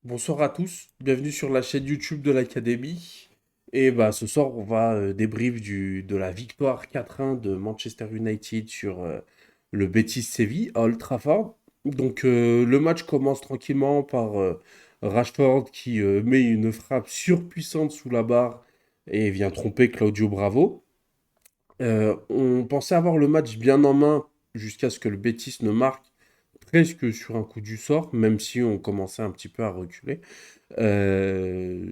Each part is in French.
Bonsoir à tous, bienvenue sur la chaîne YouTube de l'Académie. Et bah ce soir on va débrief de la victoire 4-1 de Manchester United sur le Betis Séville à Old Trafford. Donc le match commence tranquillement par Rashford qui met une frappe surpuissante sous la barre et vient tromper Claudio Bravo. On pensait avoir le match bien en main jusqu'à ce que le Betis ne marque presque sur un coup du sort, même si on commençait un petit peu à reculer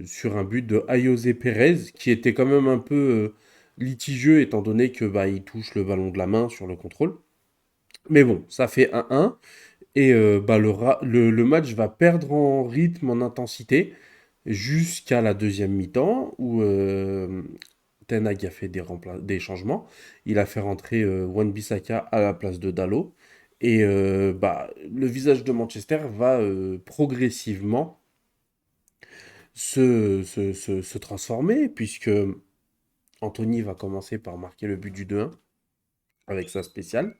sur un but de Ayoze Perez, qui était quand même un peu litigieux étant donné que bah, il touche le ballon de la main sur le contrôle. Mais bon, ça fait 1-1 et bah, le match va perdre en rythme, en intensité, jusqu'à la deuxième mi-temps où Ten Hag a fait des changements. Il a fait rentrer Wan-Bissaka à la place de Dalot. Et bah, le visage de Manchester va progressivement se transformer, puisque Anthony va commencer par marquer le but du 2-1 avec sa spéciale.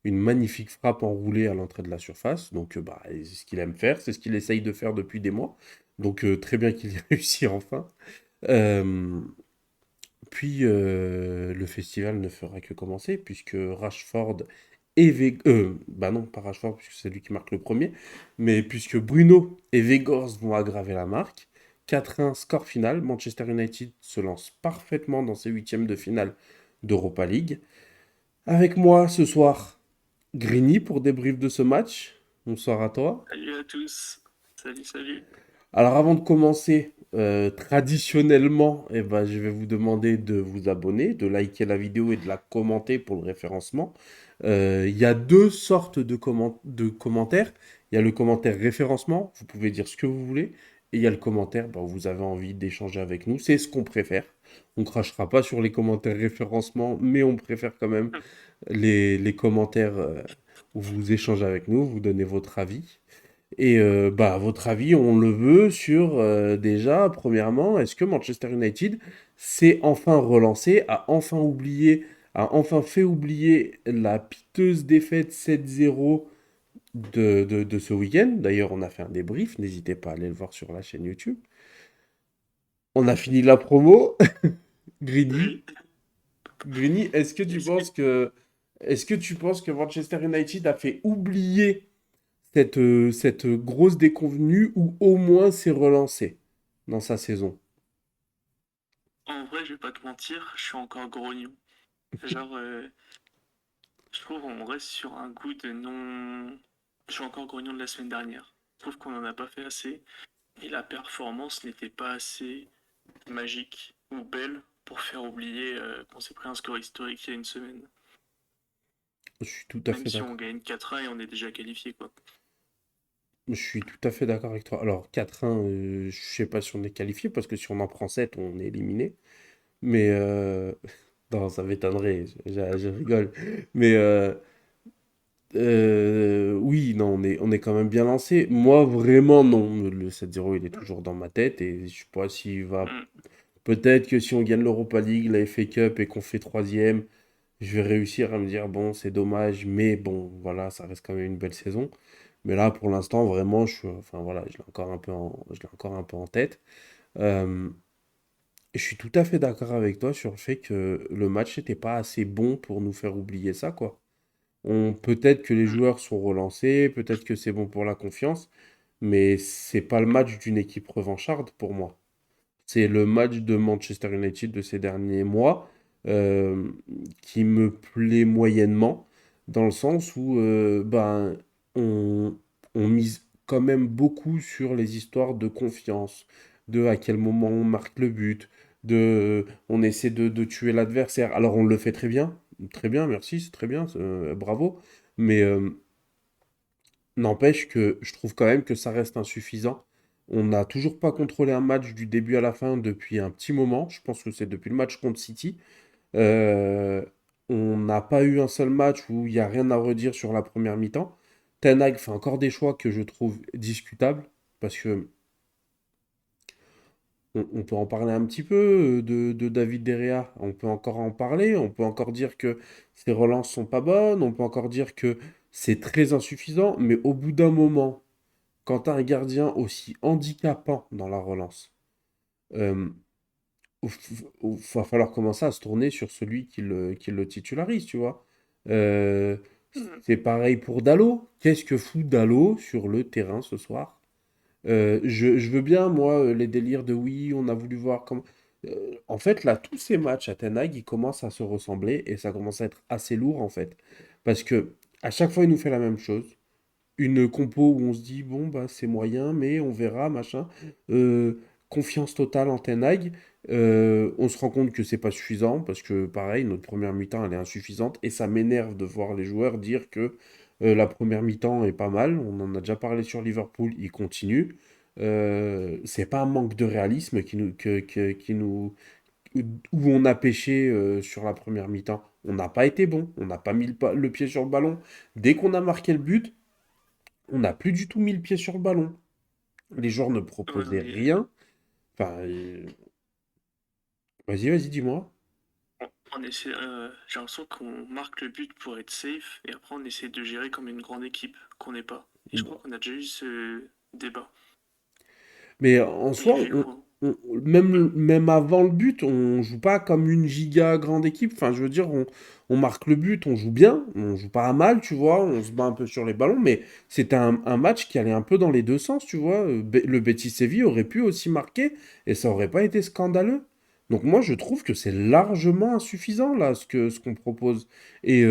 Une magnifique frappe enroulée à l'entrée de la surface. Donc, bah, c'est ce qu'il aime faire, c'est ce qu'il essaye de faire depuis des mois. Donc, très bien qu'il y réussi enfin. Euh, le festival ne fera que commencer, puisque Rashford bah non, pas Rashford, puisque c'est lui qui marque le premier, mais puisque Bruno et Weghorst vont aggraver la marque. 4-1, score final. Manchester United se lance parfaitement dans ses huitièmes de finale d'Europa League. Avec moi ce soir, Grigny pour débrief de ce match. Bonsoir à toi. Salut à tous. Salut, salut. Alors avant de commencer, traditionnellement, eh ben, je vais vous demander de vous abonner, de liker la vidéo et de la commenter pour le référencement. Il y a deux sortes de commentaires. Il y a le commentaire référencement, vous pouvez dire ce que vous voulez. Et il y a le commentaire, bah, où vous avez envie d'échanger avec nous. C'est ce qu'on préfère. On ne crachera pas sur les commentaires référencement, mais on préfère quand même les commentaires où vous échangez avec nous, vous donnez votre avis. Et bah, à votre avis, on le veut sur déjà, premièrement, est-ce que Manchester United s'est enfin relancé, a enfin fait oublier la piteuse défaite 7-0 de ce week-end. D'ailleurs, on a fait un débrief, n'hésitez pas à aller le voir sur la chaîne YouTube. On a fini la promo. Greeny, Oui. Greeny, Est-ce que... est-ce que tu penses que Manchester United a fait oublier cette grosse déconvenue ou au moins s'est relancé dans sa saison? En vrai, je vais pas te mentir, je suis encore grognon. Genre, je trouve on reste sur un goût de non... Je suis encore grognon de la semaine dernière. Je trouve qu'on en a pas fait assez. Et la performance n'était pas assez magique ou belle pour faire oublier qu'on s'est pris un score historique il y a une semaine. Je suis tout à Même fait si on d'accord. gagne 4-1 et on est déjà qualifié, quoi. Je suis tout à fait d'accord avec toi. Alors, 4-1, je sais pas si on est qualifié, parce que si on en prend 7, on est éliminé. Mais, non, ça m'étonnerait, je rigole. Mais, oui, non, on est quand même bien lancé. Moi, vraiment, non. Le 7-0, il est toujours dans ma tête, et je sais pas s'il va... Hmm. Peut-être que si on gagne l'Europa League, la FA Cup, et qu'on fait troisième, je vais réussir à me dire, bon, c'est dommage, mais bon, voilà, ça reste quand même une belle saison. Mais là, pour l'instant, vraiment, enfin voilà, je l'ai encore un peu en tête. Euh, et je suis tout à fait d'accord avec toi sur le fait que le match n'était pas assez bon pour nous faire oublier ça, quoi. Peut-être que les Hmm. joueurs sont relancés, peut-être que c'est bon pour la confiance, mais c'est pas le match d'une équipe revancharde pour moi. C'est le match de Manchester United de ces derniers mois euh, qui me plaît moyennement, dans le sens où ben, on, on mise quand même beaucoup sur les histoires de confiance, de à quel moment on marque le but, on essaie de tuer l'adversaire. Alors on le fait très bien, merci, c'est très bien, bravo, mais n'empêche que je trouve quand même que ça reste insuffisant. On n'a toujours pas contrôlé un match du début à la fin depuis un petit moment. Je pense que c'est depuis le match contre City. Euh, on n'a pas eu un seul match où il n'y a rien à redire sur la première mi-temps. Ten Hag fait encore des choix que je trouve discutables parce que on peut en parler un petit peu de David De Gea. On peut encore en parler. On peut encore dire que ses relances sont pas bonnes. On peut encore dire que c'est très insuffisant. Mais au bout d'un moment, quand tu as un gardien aussi handicapant dans la relance, euh, va falloir commencer à se tourner sur celui qui le titularise, tu vois. Euh, Mhm. c'est pareil pour Dalot. Qu'est-ce que fout Dalot sur le terrain ce soir? Je veux bien, moi, les délires de oui, on a voulu voir comment. En fait, là, tous ces matchs à Ten Hag, ils commencent à se ressembler et ça commence à être assez lourd, en fait. Parce que à chaque fois, il nous fait la même chose. Une compo où on se dit, bon, bah, c'est moyen, mais on verra, machin. Confiance totale en Ten Hag. On se rend compte que c'est pas suffisant parce que, pareil, notre première mi-temps, elle est insuffisante et ça m'énerve de voir les joueurs dire que la première mi-temps est pas mal. On en a déjà parlé sur Liverpool, il continue. C'est pas un manque de réalisme qui nous, où on a pêché sur la première mi-temps. On n'a pas été bon, on n'a pas mis le pied sur le ballon. Dès qu'on a marqué le but, on n'a plus du tout mis le pied sur le ballon. Les joueurs ne Ouais, proposaient rien. Enfin, vas-y, dis-moi. on essaie, j'ai l'impression qu'on marque le but pour être safe et après on essaie de gérer comme une grande équipe qu'on n'est pas. Et je crois qu'on a déjà eu ce débat. Mais en Et soi, vu qu'on. même avant le but, on joue pas comme une giga grande équipe. Enfin, je veux dire, on marque le but, on joue bien, on joue pas à mal, tu vois, on se bat un peu sur les ballons, mais c'était un match qui allait un peu dans les deux sens, tu vois. Le Betis Séville aurait pu aussi marquer et ça aurait pas été scandaleux. Donc moi, je trouve que c'est largement insuffisant là ce qu'on propose. Et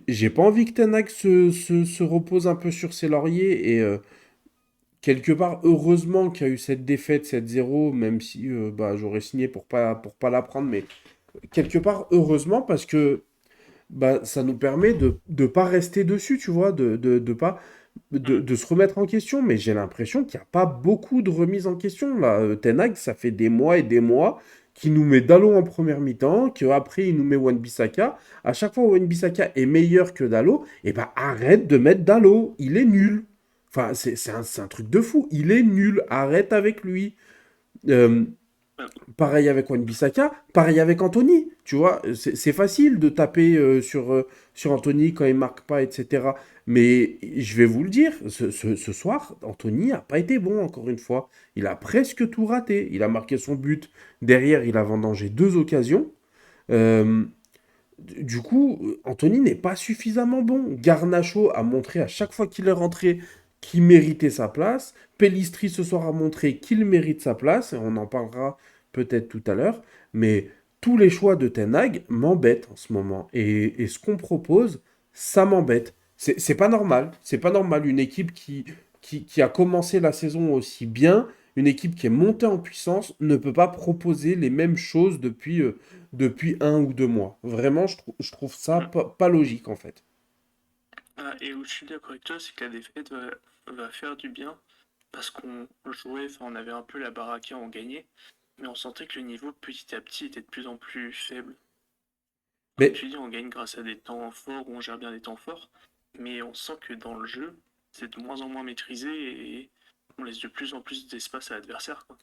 j'ai pas envie que Ten Hag se repose un peu sur ses lauriers et quelque part, heureusement qu'il y a eu cette défaite 7-0, même si bah, j'aurais signé pour pas la prendre, mais quelque part, heureusement, parce que bah, ça nous permet de ne pas rester dessus, tu vois, de pas de se remettre en question. Mais j'ai l'impression qu'il n'y a pas beaucoup de remise en question. Là, Ten Hag, ça fait des mois et des mois qu'il nous met Dalot en première mi-temps, qu'après il nous met Wan-Bissaka. À chaque fois, Wan-Bissaka est meilleur que Dalot, et bah arrête de mettre Dalot, il est nul. Enfin, c'est un truc de fou. Il est nul. Arrête avec lui. Euh, Pareil avec Wan-Bissaka, pareil avec Anthony. Tu vois, c'est facile de taper sur Anthony quand il marque pas, etc. Mais je vais vous le dire, ce soir, Anthony n'a pas été bon, encore une fois. Il a presque tout raté. Il a marqué son but. Derrière, il a vendangé deux occasions. Euh, du coup, Anthony n'est pas suffisamment bon. Garnacho a montré à chaque fois qu'il est rentré qu'il méritait sa place. Pellistri ce soir a montré qu'il mérite sa place, et on en parlera peut-être tout à l'heure. Mais tous les choix de Ten Hag m'embêtent en ce moment. Et ce qu'on propose, ça m'embête. C'est pas normal. C'est pas normal. Une équipe qui a commencé la saison aussi bien, une équipe qui est montée en puissance, ne peut pas proposer les mêmes choses depuis 1 ou 2 mois. Vraiment, je trouve ça pas logique en fait. Et où je suis d'accord avec toi, c'est que la défaite va faire du bien parce qu'on jouait, enfin on avait un peu la baraque, on gagnait, mais on sentait que le niveau petit à petit était de plus en plus faible. Comme Mais, tu dis, on gagne grâce à des temps forts où on gère bien des temps forts, mais on sent que dans le jeu, c'est de moins en moins maîtrisé et on laisse de plus en plus d'espace à l'adversaire, quoi.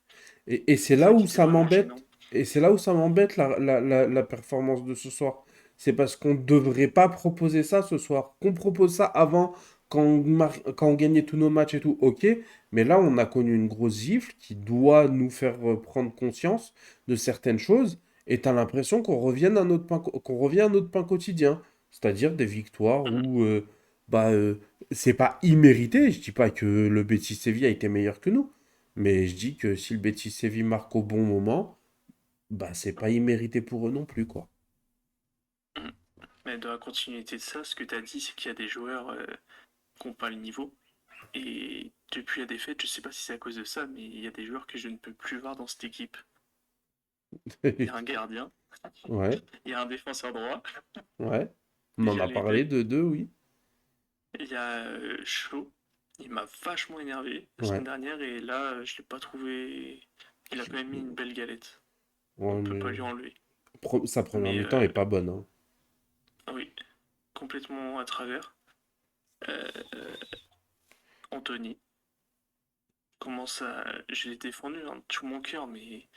et c'est C'est là ça où qui était ça vraiment gênant. m'embête. Et c'est là où ça m'embête la performance de ce soir. C'est parce qu'on ne devrait pas proposer ça ce soir. Qu'on propose ça avant, quand on gagnait tous nos matchs et tout, ok. Mais là, on a connu une grosse gifle qui doit nous faire prendre conscience de certaines choses. Et t'as l'impression qu'on revient à notre pain quotidien. C'est-à-dire des victoires Mhm. où bah, c'est pas immérité. Je dis pas que le Betis Séville a été meilleur que nous. Mais je dis que si le Betis Séville marque au bon moment, bah c'est pas immérité pour eux non plus, quoi. Mhm. Mais dans la continuité de ça, ce que tu as dit, c'est qu'il y a des joueurs qui n'ont pas le niveau. Et depuis la défaite, je sais pas si c'est à cause de ça, mais il y a des joueurs que je ne peux plus voir dans cette équipe. Il y a un gardien, Ouais, il y a un défenseur droit, ouais. On il en y a a les parlé deux, de deux, oui. il y a Shaw. Il m'a vachement énervé la Ouais. semaine dernière et là, je l'ai pas trouvé. Il a quand même mis une belle galette. On Ouais, peut pas mais lui enlever. sa première Mais mi-temps est pas bonne, hein. oui, complètement à travers. Euh, Anthony commence à. Je l'ai défendu hein, de tout mon cœur, mais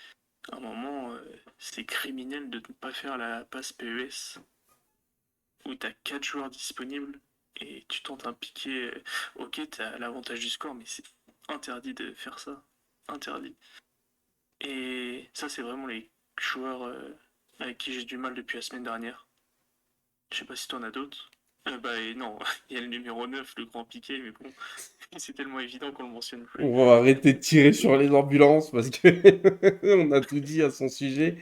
à un moment, c'est criminel de ne pas faire la passe PES où t'as 4 joueurs disponibles. et tu tentes un piqué, ok, t'as l'avantage du score, mais c'est interdit de faire ça. Interdit. Et ça, c'est vraiment les joueurs avec qui j'ai du mal depuis la semaine dernière. Je sais pas si t'en as d'autres. Bah et non, il y a le numéro 9, le grand piqué, mais bon, c'est tellement évident qu'on le mentionne plus. On va arrêter de tirer sur les ambulances parce que on a tout dit à son sujet.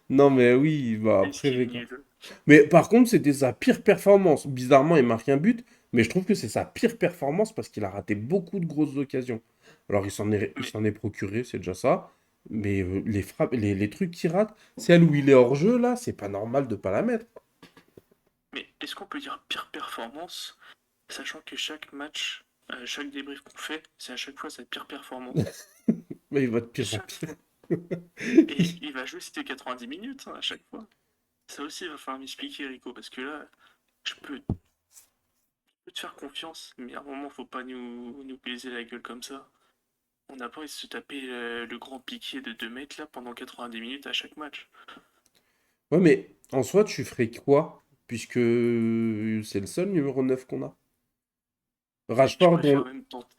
Non, mais oui, bah Est-ce après qu'il est Vega. nul? Mais par contre, c'était sa pire performance. Bizarrement, il marque un but, mais je trouve que c'est sa pire performance parce qu'il a raté beaucoup de grosses occasions. Alors, il Mais, s'en est procuré, c'est déjà ça. Mais les frappes, les trucs qu'il rate, celle où il est hors jeu, là, c'est pas normal de pas la mettre. mais est-ce qu'on peut dire pire performance, sachant que chaque match, chaque débrief qu'on fait, c'est à chaque fois sa pire performance. Mais il va de pire en Chaque pire. fois. Et il va jouer c'était 90 minutes hein, à chaque fois. Ça aussi, il va falloir m'expliquer, Rico, parce que là, je peux te faire confiance, mais à un moment, faut pas nous baiser la gueule comme ça. On n'a pas envie de se taper le grand piqué de 2 mètres là pendant 90 minutes à chaque match. Ouais, mais en soi, tu ferais quoi? Puisque c'est le seul numéro 9 qu'on a. Mais je Rashford, préfère même tenter.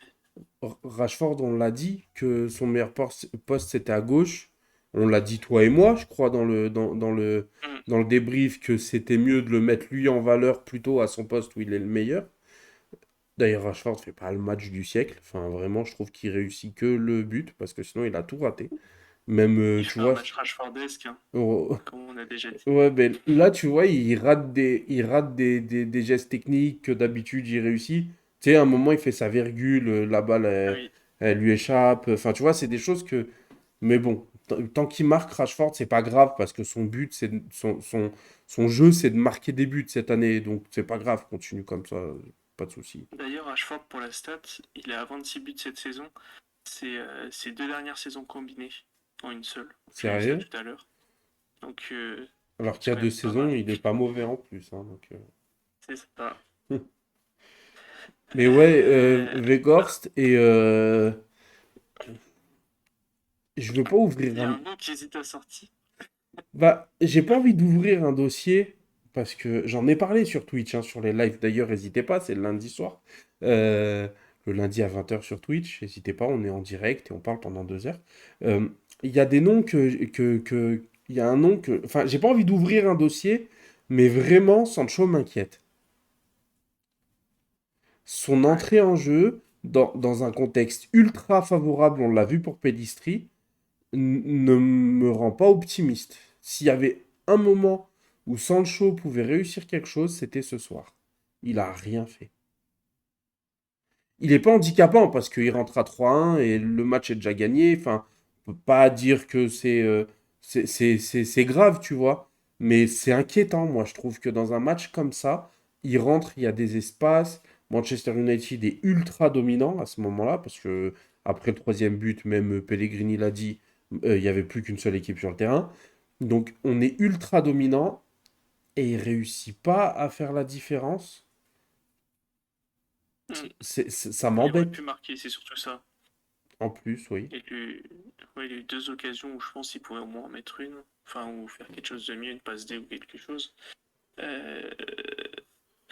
Rashford, on l'a dit que son meilleur poste c'était à gauche. On l'a dit toi et moi, je crois, Hmm. dans le débrief que c'était mieux de le mettre lui en valeur plutôt à son poste où il est le meilleur. D'ailleurs, Rashford fait pas le match du siècle. Enfin, vraiment, je trouve qu'il réussit que le but parce que sinon il a tout raté. Même, Il tu fait un vois, match Rashfordesque, hein, oh, comme on a déjà dit. ouais, ben là, tu vois, il rate des gestes techniques que d'habitude il réussit. Tu sais, à un moment, il fait sa virgule, la balle, Ah oui. elle lui échappe. Enfin, tu vois, c'est des choses que. Mais bon, tant qu'il marque Rashford, c'est pas grave parce que son but, son jeu, c'est de marquer des buts cette année. Donc, c'est pas grave, continue comme ça, pas de souci. D'ailleurs, Rashford, pour la stat, il est à 26 buts cette saison. C'est ses 2 dernières saisons combinées en une seule. J'ai vu ça Sérieux? tout à l'heure. Donc, Alors qu'il c'est y a quand deux même pas saisons, mal. il est pas mauvais en plus, hein, donc, C'est ça. Mais ouais, Bah, Weghorst et je veux pas il ouvrir y a un. un nom qui hésite à sortir. Bah, j'ai pas envie d'ouvrir un dossier parce que j'en ai parlé sur Twitch, hein, sur les lives d'ailleurs, n'hésitez pas, c'est le lundi soir. Euh, le lundi à 20 h sur Twitch, n'hésitez pas, on est en direct et on parle pendant 2 heures. Euh, Il y a des noms il y a un nom que. Enfin, j'ai pas envie d'ouvrir un dossier, mais vraiment, Sancho m'inquiète. Son Ouais. entrée en jeu, dans un contexte ultra favorable, on l'a vu pour Pellistri, ne me rend pas optimiste. S'il y avait un moment où Sancho pouvait réussir quelque chose, c'était ce soir. Il a rien fait. Il n'est pas handicapant parce qu'il rentre à 3-1 et le match est déjà gagné. Enfin, on peut pas dire que c'est grave, tu vois. Mais c'est inquiétant, moi. Je trouve que dans un match comme ça, il rentre, il y a des espaces. Manchester United est ultra dominant à ce moment-là parce que après le troisième but, même Pellegrini l'a dit, il n'y avait plus qu'une seule équipe sur le terrain. Donc on est ultra dominant et il réussit pas à faire la différence. Mm. Ça Il aurait pu m'embête. marquer, c'est surtout ça. En plus, oui. Il a eu, ouais, il a eu 2 occasions où je pense qu'il pourrait au moins en mettre une. Enfin, ou faire quelque chose de mieux, une passe D ou quelque chose. Euh,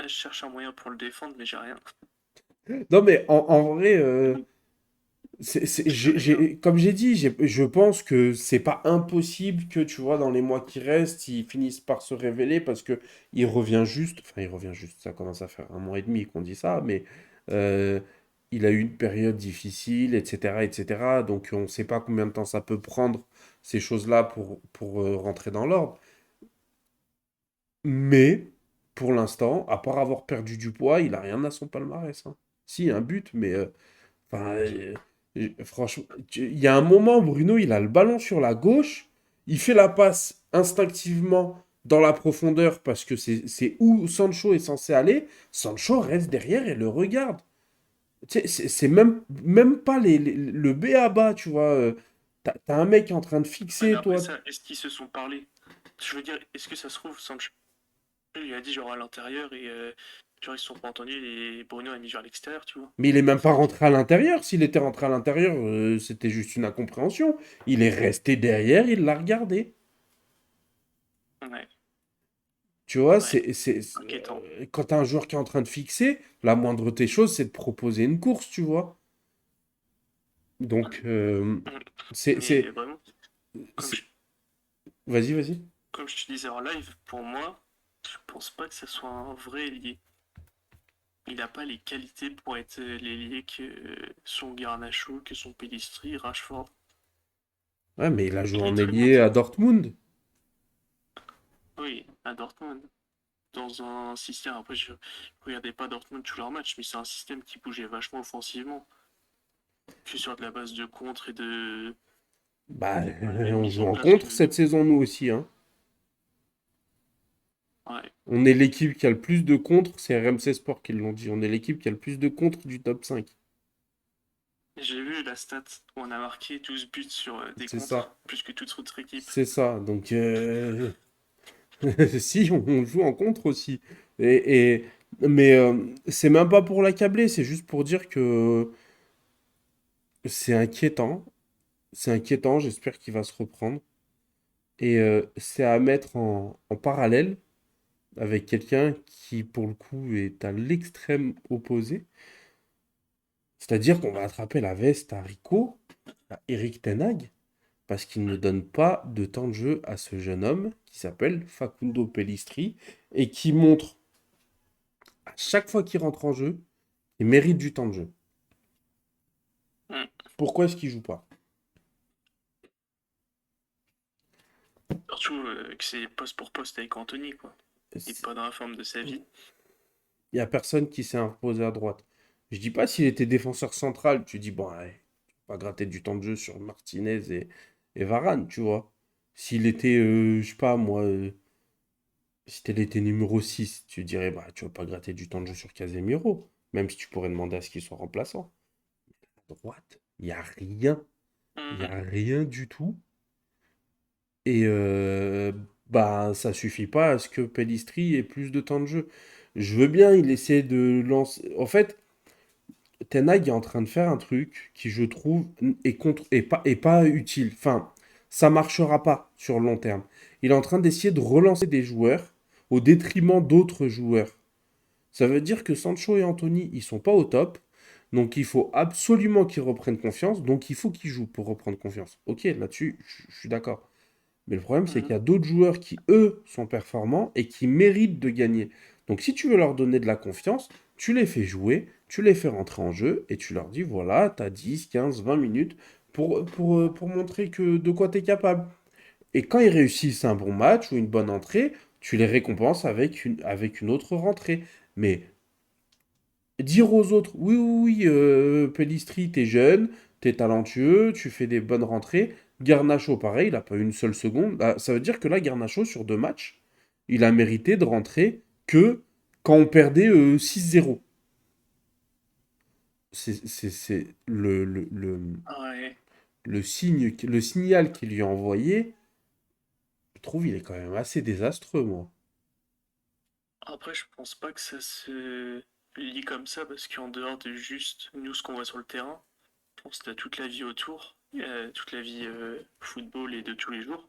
je cherche un moyen pour le défendre, mais j'ai rien. Non, mais en vrai, J'ai rien. comme j'ai dit, je pense que c'est pas impossible que, tu vois, dans les mois qui restent, ils finissent par se révéler parce que il revient juste, ça commence à faire un mois et demi qu'on dit ça, mais euh, il a eu une période difficile, etc., etc., donc on ne sait pas combien de temps ça peut prendre, ces choses-là, pour rentrer dans l'ordre. Mais, pour l'instant, à part avoir perdu du poids, il a rien à son palmarès, hein. Si, un but, mais enfin, franchement, il y a un moment, Bruno, il a le ballon sur la gauche, il fait la passe instinctivement dans la profondeur parce que c'est où Sancho est censé aller. Sancho reste derrière et le regarde. Tu sais, c'est même pas le B à bas, tu vois. T'as un mec qui est en train de Ouais, mais fixer, après toi. ça, est-ce qu'ils se sont parlé? Je veux dire, est-ce que ça se trouve, Sancho lui a dit genre à l'intérieur et genre ils se sont pas entendus et Bruno a mis genre à l'extérieur, tu vois? Mais il est même pas Enfin, rentré à l'intérieur. S'il était rentré à l'intérieur, c'était juste une incompréhension. Il est resté derrière, il l'a regardé. ouais. Tu vois, Ouais, inquiétant. quand t'as un joueur qui est en train de fixer, la moindre des choses, c'est de proposer une course, tu vois. Donc, Mm. c'est, Mais c'est, vraiment, comme c'est- je, vas-y, vas-y. comme je te disais en live, pour moi, je pense pas que ce soit un vrai ailier. Il n'a pas les qualités pour être l'ailier que son Garnacho, que son Pellistri, Rashford. Ouais, mais il a joué Il est en très bon, ailier tu à vois. Dortmund. Oui, à Dortmund. Dans un système, après je regardais pas Dortmund tous leurs matchs, mais c'est un système qui bougeait vachement offensivement. Je suis sur de la base de contre et Bah, de on mise joue en en place contre de... cette saison, nous aussi, hein. Ouais. On est l'équipe qui a le plus de contre, c'est RMC Sport qui l'ont dit. On est l'équipe qui a le plus de contre du top 5. J'ai vu la stat où on a marqué 12 buts sur des C'est contres, ça. plus que toute autre équipe. C'est ça. Donc, si, on joue en contre aussi. Et, mais c'est même pas pour l'accabler, c'est juste pour dire que c'est inquiétant. C'est inquiétant, j'espère qu'il va se reprendre. Et c'est à mettre en parallèle avec quelqu'un qui, pour le coup, est à l'extrême opposé. C'est-à-dire qu'on va attraper la veste à Rico, à Eric Ten Hag, parce qu'il ne donne pas de temps de jeu à ce jeune homme qui s'appelle Facundo Pellistri et qui montre à chaque fois qu'il rentre en jeu, il mérite du temps de jeu. Mm. Pourquoi est-ce qu'il joue pas? Surtout que c'est poste pour poste avec Anthony, quoi. Il est pas dans la forme de sa vie. Il n'y a personne qui s'est imposé à droite. Je dis pas s'il était défenseur central, tu dis, bon, ouais, pas gratter du temps de jeu sur Martinez et Varane, tu vois. S'il était, je sais pas moi, si il était numéro 6, tu dirais, bah, tu vas pas gratter du temps de jeu sur Casemiro, même si tu pourrais demander à ce qu'il soit remplaçant. À droite, il n'y a rien. Il n'y Mm. a rien du tout. Et bah, ça suffit pas à ce que Pellistri ait plus de temps de jeu. Je veux bien, il essaie de lancer. En fait, Ten Hag est en train de faire un truc qui, je trouve, est pas utile. Enfin, ça marchera pas sur le long terme. Il est en train d'essayer de relancer des joueurs au détriment d'autres joueurs. Ça veut dire que Sancho et Anthony, ils sont pas au top. Donc il faut absolument qu'ils reprennent confiance. Donc il faut qu'ils jouent pour reprendre confiance. Ok, là-dessus, je suis d'accord. Mais le problème, c'est qu'il Mm. y a d'autres joueurs qui, eux, sont performants et qui méritent de gagner. Donc si tu veux leur donner de la confiance, tu les fais jouer, tu les fais rentrer en jeu et tu leur dis, voilà, tu as 10, 15, 20 minutes pour montrer que, de quoi tu es capable. Et quand ils réussissent un bon match ou une bonne entrée, tu les récompenses avec une autre rentrée. Mais dire aux autres, oui, oui, oui, Pellistri, t'es jeune, t'es talentueux, tu fais des bonnes rentrées. Garnacho, pareil, il n'a pas eu une seule seconde. Ah, ça veut dire que là, Garnacho, sur 2 matchs, il a mérité de rentrer que quand on perdait 6-0. C'est Ouais. le signe, le signal qu'il lui a envoyé, je trouve, il est quand même assez désastreux, moi. Après, je pense pas que ça se lit comme ça parce qu'en dehors de juste nous, ce qu'on voit sur le terrain, je pense que t'as toute la vie autour, toute la vie football et de tous les jours.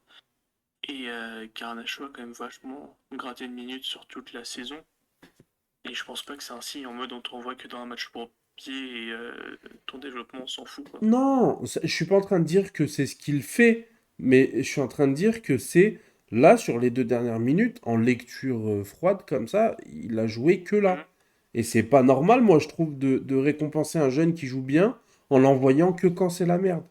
Et Garnacho a quand même vachement gratté une minute sur toute la saison. Et je pense pas que c'est un signe en mode on te renvoie que dans un match pour pied et ton développement on s'en fout quoi. Non, je suis pas en train de dire que c'est ce qu'il fait, mais je suis en train de dire que c'est là, sur les 2 dernières minutes, en lecture froide comme ça, il a joué que là. Mhm. Et c'est pas normal, moi, je trouve, de récompenser un jeune qui joue bien en l'envoyant que quand c'est la merde.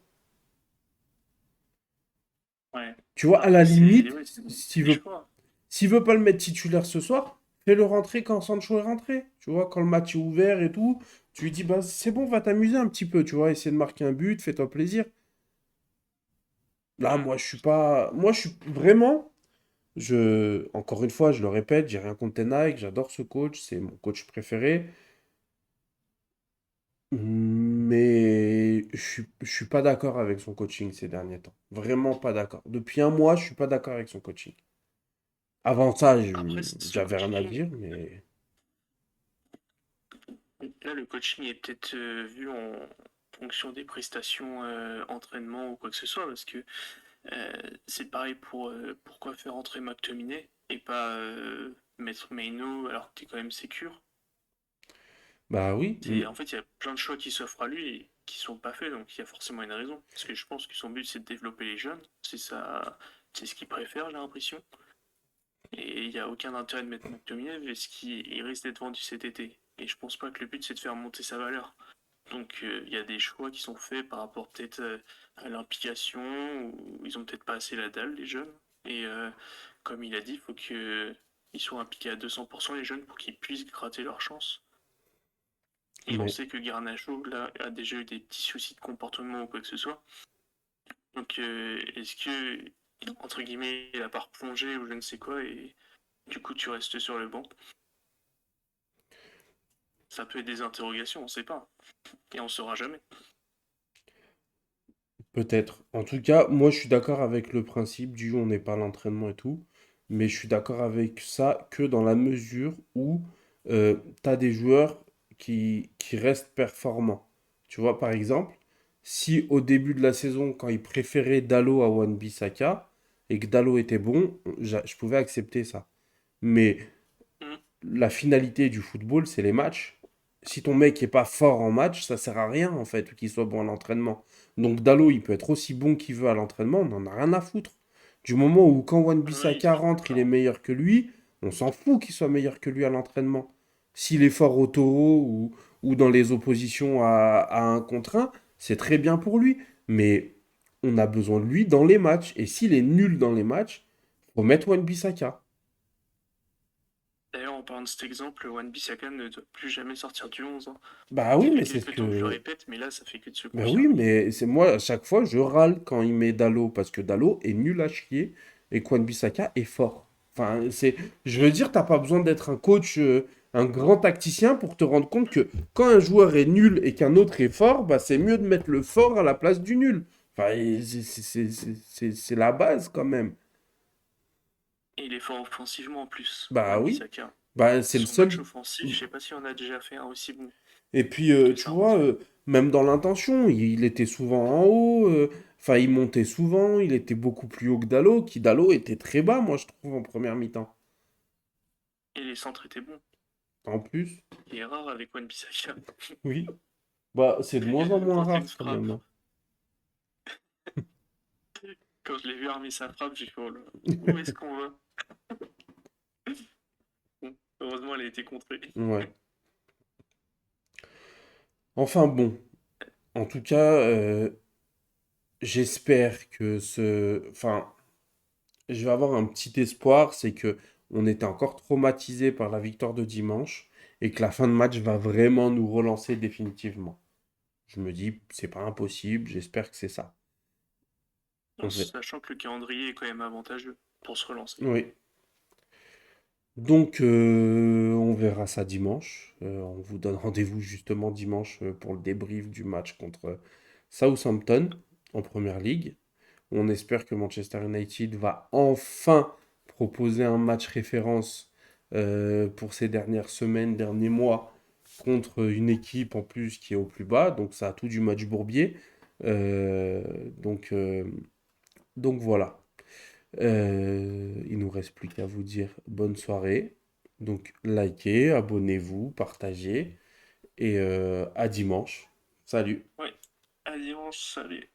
Ouais. Tu vois, à la Après c'est limite, ouais, c'est s'il des veut, choix. s'il veut pas le mettre titulaire ce soir, fais-le rentrer quand Sancho est rentré. Tu vois, quand le match est ouvert et tout, tu lui dis, bah c'est bon, va t'amuser un petit peu, tu vois, essayer de marquer un but, fais-toi plaisir. Là, Mhm. moi, je suis pas. Moi, je suis vraiment. Encore une fois, je le répète, j'ai rien contre Ten Hag, j'adore ce coach, c'est mon coach préféré. Mais je suis pas d'accord avec son coaching ces derniers temps. Vraiment pas d'accord. Depuis un mois, je suis pas d'accord avec son coaching. Avant ça, Après ce j'avais rien à coaching, dire, mais. là le coaching est peut-être vu en fonction des prestations entraînement ou quoi que ce soit parce que C'est pareil pour pourquoi faire entrer McTominay et pas mettre Maino alors que t'es quand même sécure. Bah oui, En fait, il y a plein de choix qui s'offrent à lui et qui sont pas faits, donc il y a forcément une raison. Parce que je pense que son but, c'est de développer les jeunes. C'est ce qu'il préfère, j'ai l'impression. Et il n'y a aucun intérêt de mettre McTominay parce qu'il risque d'être vendu cet été. Et je pense pas que le but, c'est de faire monter sa valeur. Donc il y a des choix qui sont faits par rapport peut-être à l'implication, ou ils ont peut-être pas assez la dalle, les jeunes. Et comme il a dit, il faut qu'ils soient impliqués à 200% les jeunes pour qu'ils puissent gratter leur chance. Et on mais sait que Garnacho, là, a déjà eu des petits soucis de comportement ou quoi que ce soit. Donc, est-ce que, entre guillemets, il a pas replongé ou je ne sais quoi, et du coup, tu restes sur le banc? Ça peut être des interrogations, on sait pas. Et on saura jamais. peut-être. En tout cas, moi je suis d'accord avec le principe du on n'est pas à l'entraînement et tout, mais je suis d'accord avec ça que dans la mesure où tu as des joueurs qui restent performants. Tu vois, par exemple, si au début de la saison, quand ils préféraient Dalot à Wan-Bissaka, et que Dalot était bon, je pouvais accepter ça. Mais Hmm. la finalité du football, c'est les matchs. Si ton mec est pas fort en match, ça sert à rien en fait, qu'il soit bon à l'entraînement. Donc Dallo, il peut être aussi bon qu'il veut à l'entraînement, on en a rien à foutre. Du moment où quand Oui, Wan-Bissaka je suis rentre, il est d'accord. meilleur que lui, on s'en fout qu'il soit meilleur que lui à l'entraînement. S'il est fort au taureau ou dans les oppositions à un contre un, c'est très bien pour lui. Mais on a besoin de lui dans les matchs. Et s'il est nul dans les matchs, faut mettre Wan-Bissaka. D'ailleurs, en parlant de cet exemple, Wan-Bissaka ne doit plus jamais sortir du 11, hein. Bah Ça oui, fait mais c'est ce quelques temps que je le que répète, mais là, ça fait que de se ben oui, confirmer. mais c'est moi, à chaque fois, je râle quand il met Dalot, parce que Dalot est nul à chier et Wan-Bissaka est fort. Enfin, je veux dire, t'as pas besoin d'être un coach, un grand tacticien pour te rendre compte que quand un joueur est nul et qu'un autre est fort, bah c'est mieux de mettre le fort à la place du nul. Enfin, et c'est la base quand même. Et il est fort offensivement en plus, Bah oui, Wan-Bissaka. bah c'est le Son match seul. offensif, je sais pas si on a déjà fait un aussi bon Et puis, que tu ça, en vois, tout cas. même dans l'intention, il était souvent en haut, enfin, il montait souvent, il était beaucoup plus haut que Dalot, qui Dalot était très bas, moi, je trouve, en première mi-temps. Et les centres étaient bons. En plus, Il est rare avec Wan-Bissaka. oui. Bah, c'est de moins en Je vais moins tenter rare, une quand frappe. même, hein. Quand je l'ai vu armer sa frappe, j'ai fait, oh là, où est-ce qu'on va? Bon, heureusement, elle a été contrée. Ouais. Enfin, bon. En tout cas, j'espère que ce... Enfin, je vais avoir un petit espoir, c'est que on était encore traumatisé par la victoire de dimanche et que la fin de match va vraiment nous relancer définitivement. Je me dis, c'est pas impossible, j'espère que c'est ça. En On fait. sachant que le calendrier est quand même avantageux pour se relancer. Oui. Donc, on verra ça dimanche. On vous donne rendez-vous justement dimanche pour le débrief du match contre Southampton en Première Ligue. On espère que Manchester United va enfin proposer un match référence pour ces dernières semaines, derniers mois, contre une équipe en plus qui est au plus bas. Donc, ça a tout du match bourbier. Euh, donc, euh, donc voilà. Il nous reste plus qu'à vous dire bonne soirée. Donc likez, abonnez-vous, partagez et à dimanche. Salut. Ouais, à dimanche, salut.